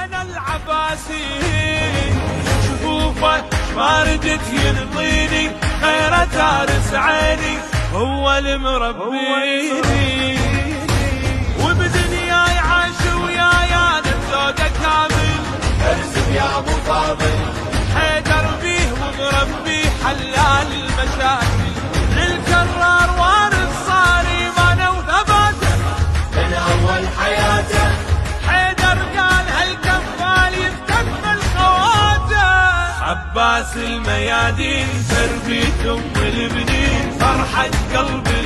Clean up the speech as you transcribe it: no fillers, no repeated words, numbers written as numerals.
انا العباسي شوفه ما ردت ينطيني غير تارس عيني هو المربيني وبدنياي عاش وياي انا الزوجة كامل ارسم يا ابو فاضل حيدر بيه ومربيه حلال المشاكل للكرار وارث صاري مانا وثباته من اول حياته حيدر قال هالكفال يستكمل خواته عباس الميادين تربية ام البنين فرحة قلبي